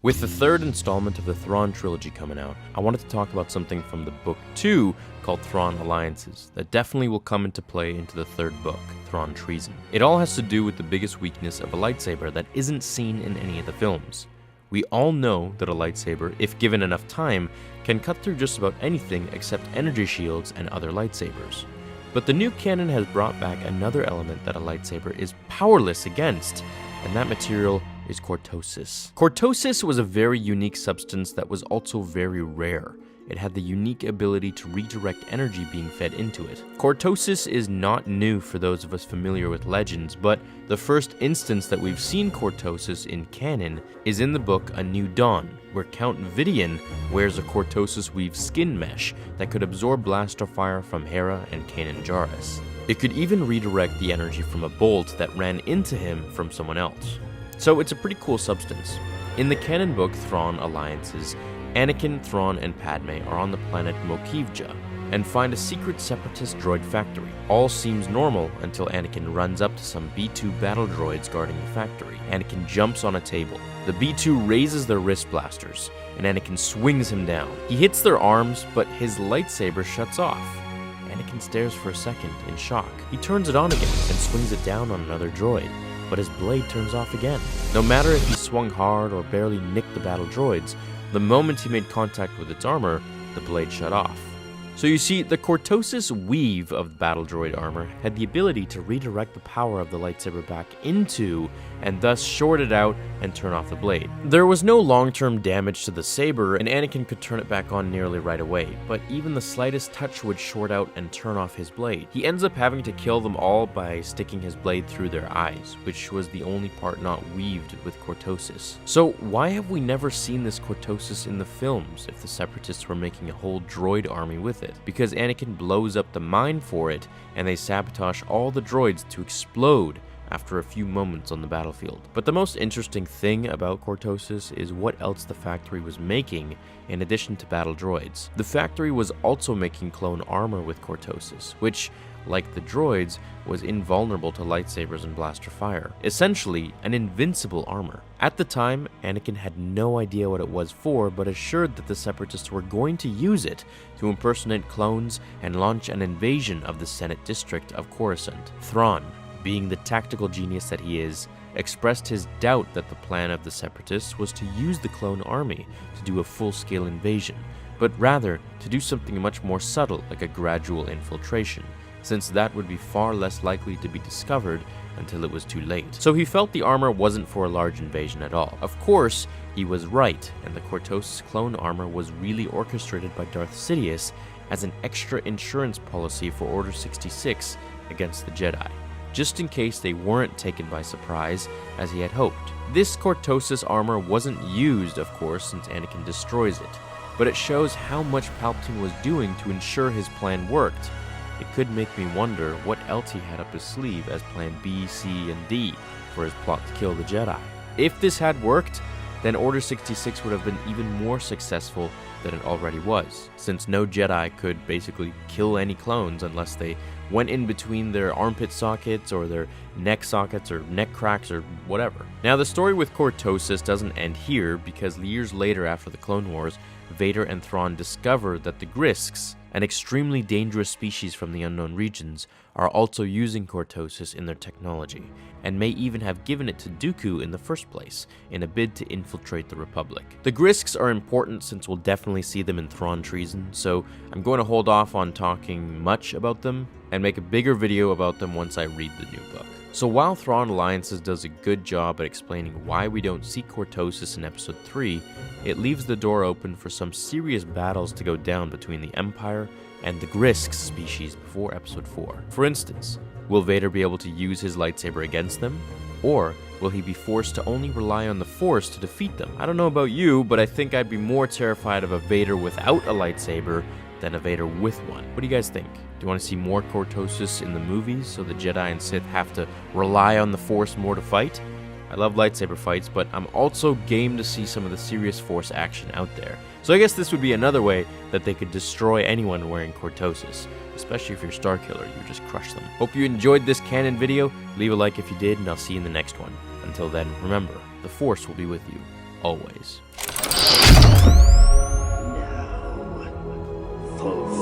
With the third installment of the Thrawn trilogy coming out, I wanted to talk about something from the book 2 called Thrawn Alliances that definitely will come into play into the third book, Thrawn Treason. It all has to do with the biggest weakness of a lightsaber that isn't seen in any of the films. We all know that a lightsaber, if given enough time, can cut through just about anything except energy shields and other lightsabers. But the new canon has brought back another element that a lightsaber is powerless against, and that material is Cortosis. Cortosis was a very unique substance that was also very rare. It had the unique ability to redirect energy being fed into it. Cortosis is not new for those of us familiar with Legends, but the first instance that we've seen Cortosis in canon is in the book A New Dawn, where Count Vidian wears a Cortosis weave skin mesh that could absorb blaster fire from Hera and Kanan Jarrus. It could even redirect the energy from a bolt that ran into him from someone else. So it's a pretty cool substance. In the canon book Thrawn Alliances, Anakin, Thrawn, and Padme are on the planet Mokivja and find a secret separatist droid factory. All seems normal until Anakin runs up to some B-2 battle droids guarding the factory. Anakin jumps on a table. The B-2 raises their wrist blasters, and Anakin swings him down. He hits their arms, but his lightsaber shuts off. Anakin stares for a second in shock. He turns it on again and swings it down on another droid, but his blade turns off again. No matter if he swung hard or barely nicked the battle droids, the moment he made contact with its armor, the blade shut off. So you see, the Cortosis weave of battle droid armor had the ability to redirect the power of the lightsaber back into, and thus short it out and turn off the blade. There was no long-term damage to the saber, and Anakin could turn it back on nearly right away, but even the slightest touch would short out and turn off his blade. He ends up having to kill them all by sticking his blade through their eyes, which was the only part not weaved with Cortosis. So why have we never seen this Cortosis in the films if the Separatists were making a whole droid army with it? Because Anakin blows up the mine for it, and they sabotage all the droids to explode after a few moments on the battlefield. But the most interesting thing about Cortosis is what else the factory was making in addition to battle droids. The factory was also making clone armor with Cortosis, which, like the droids, was invulnerable to lightsabers and blaster fire. Essentially, an invincible armor. At the time, Anakin had no idea what it was for, but assured that the Separatists were going to use it to impersonate clones and launch an invasion of the Senate District of Coruscant. Thrawn, being the tactical genius that he is, expressed his doubt that the plan of the Separatists was to use the clone army to do a full-scale invasion, but rather to do something much more subtle, like a gradual infiltration, since that would be far less likely to be discovered until it was too late. So he felt the armor wasn't for a large invasion at all. Of course, he was right, and the Cortosis clone armor was really orchestrated by Darth Sidious as an extra insurance policy for Order 66 against the Jedi, just in case they weren't taken by surprise as he had hoped. This Cortosis armor wasn't used, of course, since Anakin destroys it, but it shows how much Palpatine was doing to ensure his plan worked. It could make me wonder what else he had up his sleeve as plan B, C, and D for his plot to kill the Jedi. If this had worked, then Order 66 would have been even more successful than it already was, since no Jedi could basically kill any clones unless they went in between their armpit sockets or their neck sockets or neck cracks or whatever. Now, the story with Cortosis doesn't end here, because years later after the Clone Wars, Vader and Thrawn discover that the Grisks, an extremely dangerous species from the unknown regions, are also using Cortosis in their technology, and may even have given it to Dooku in the first place, in a bid to infiltrate the Republic. The Grisks are important since we'll definitely see them in Thrawn Treason, so I'm going to hold off on talking much about them, and make a bigger video about them once I read the new book. So while Thrawn Alliances does a good job at explaining why we don't see Cortosis in Episode 3, it leaves the door open for some serious battles to go down between the Empire and the Grisks species before Episode 4. For instance, will Vader be able to use his lightsaber against them? Or will he be forced to only rely on the Force to defeat them? I don't know about you, but I think I'd be more terrified of a Vader without a lightsaber than a Vader with one. What do you guys think? Do you want to see more Cortosis in the movies so the Jedi and Sith have to rely on the Force more to fight? I love lightsaber fights, but I'm also game to see some of the serious Force action out there. So I guess this would be another way that they could destroy anyone wearing Cortosis, especially if you're Starkiller, you just crush them. Hope you enjoyed this canon video. Leave a like if you did, and I'll see you in the next one. Until then, remember, the Force will be with you always. Now, fulfill